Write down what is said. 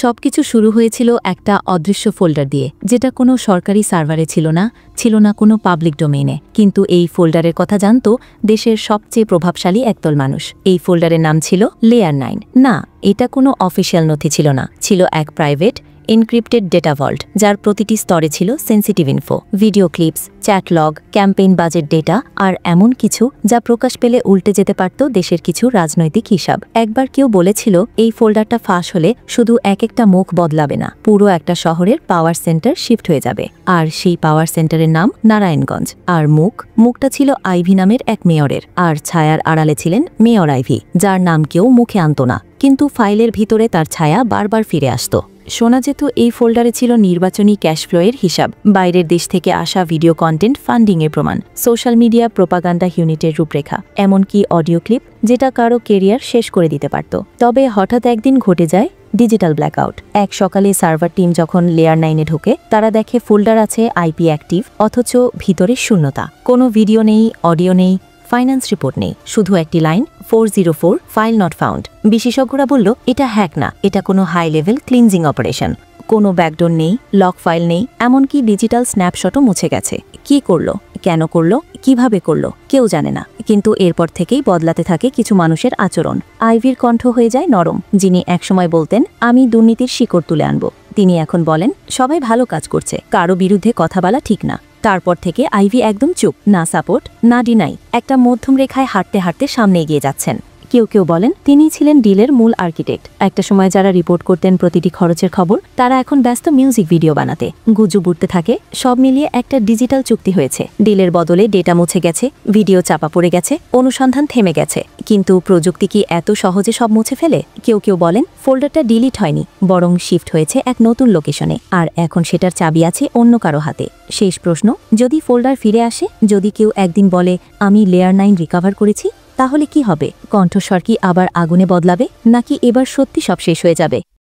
সবকিছু শুরু হয়েছিল একটা অদৃশ্য ফোল্ডার দিয়ে, যেটা কোনো সরকারি সার্ভারে ছিল না কোনো পাবলিক ডোমেইনে। কিন্তু এই ফোল্ডারের কথা জানত দেশের সবচেয়ে প্রভাবশালী একদল মানুষ। এই ফোল্ডারের নাম ছিল লেয়ার 9। না, এটা কোনো অফিসিয়াল নথি ছিল না, ছিল এক প্রাইভেট এনক্রিপ্টেড ডেটা ভল্ট, যার প্রতিটি স্তরে ছিল sensitive info, video clips, chat log, campaign budget data, আর এমন কিছু যা প্রকাশ পেলে উল্টে যেতে পারত দেশের কিছু রাজনৈতিক হিসাব। একবার কেউ বলেছিল এই ফোল্ডারটা ফাঁস হলে শুধু একটা মুখ বদলাবে না, পুরো একটা শহরের পাওয়ার সেন্টার শিফট হয়ে যাবে। আর সেই পাওয়ার সেন্টারের নাম নারায়ণগঞ্জ। আর মুখটা ছিল আইভি নামের এক মেয়রের, আর ছায়ার আড়ালে ছিলেন মেয়র আইভি, যার নাম কেউ মুখে আনত না, কিন্তু ফাইলের ভিতরে তার ছায়া বারবার ফিরে আসত। শোনা যেত এই ফোল্ডারে ছিল নির্বাচনী ক্যাশ ফ্লোয়ের হিসাব, বাইরের দেশ থেকে আসা ভিডিও কন্টেন্ট ফান্ডিংয়ের প্রমাণ, সোশ্যাল মিডিয়া প্রোপাগান্ডা ইউনিটের রূপরেখা, এমনকি অডিও ক্লিপ যেটা কারো কেরিয়ার শেষ করে দিতে পারত। তবে হঠাৎ একদিন ঘটে যায় ডিজিটাল ব্ল্যাকআউট। এক সকালে সার্ভার টিম যখন লেয়ার 9-এ ঢোকে, তারা দেখে ফোল্ডার আছে আইপি অ্যাক্টিভ, অথচ ভিতরে শূন্যতা। কোনো ভিডিও নেই, অডিও নেই, ফাইন্যান্স রিপোর্ট নেই, শুধু একটি লাইন 404 ফাইল নট ফাউন্ড। বিশেষজ্ঞরা বলল এটা হ্যাক না, এটা কোনো হাই লেভেল ক্লিনজিং অপারেশন। কোনো ব্যাকডোর নেই, লক ফাইল নেই, এমনকি ডিজিটাল স্ন্যাপশটও মুছে গেছে। কি করলো, কেন করলো, কিভাবে করলো, কেউ জানে না। কিন্তু এরপর থেকেই বদলাতে থাকে কিছু মানুষের আচরণ। আইভির কণ্ঠ হয়ে যায় নরম। যিনি একসময় বলতেন আমি দুর্নীতির শিকড় তুলে আনব, তিনি এখন বলেন সবাই ভালো কাজ করছে, কারো বিরুদ্ধে কথা বলা ঠিক না। তারপর থেকে আইভি একদম চুপ, না সাপোর্ট না ডিনাই, একটা মধ্যম রেখায় হাঁটতে হাঁটতে সামনে এগিয়ে যাচ্ছেন। কেউ বলেন তিনি ছিলেন ডিলের মূল আর্কিটেক্ট। একটা সময় যারা রিপোর্ট করতেন প্রতিটি খরচের খবর, তারা এখন ব্যস্ত মিউজিক ভিডিও বানাতে। গুজব উঠতে থাকে, সব মিলিয়ে একটা ডিজিটাল চুক্তি হয়েছে। ডিলের বদলে ডেটা মুছে গেছে, ভিডিও চাপা পড়ে গেছে, অনুসন্ধান থেমে গেছে। কিন্তু প্রযুক্তি কি এত সহজে সব মুছে ফেলে? কেউ বলেন ফোল্ডারটা ডিলিট হয়নি, বরং শিফট হয়েছে এক নতুন লোকেশনে, আর এখন সেটার চাবি আছে অন্য কারো হাতে। শেষ প্রশ্ন, যদি ফোল্ডার ফিরে আসে, যদি কেউ একদিন বলে আমি লেয়ার 9 রিকভার করেছি, তাহলে কি হবে? কণ্ঠস্বর কি আবার আগুনে বদলাবে, নাকি এবার সত্যি সব শেষ হয়ে যাবে?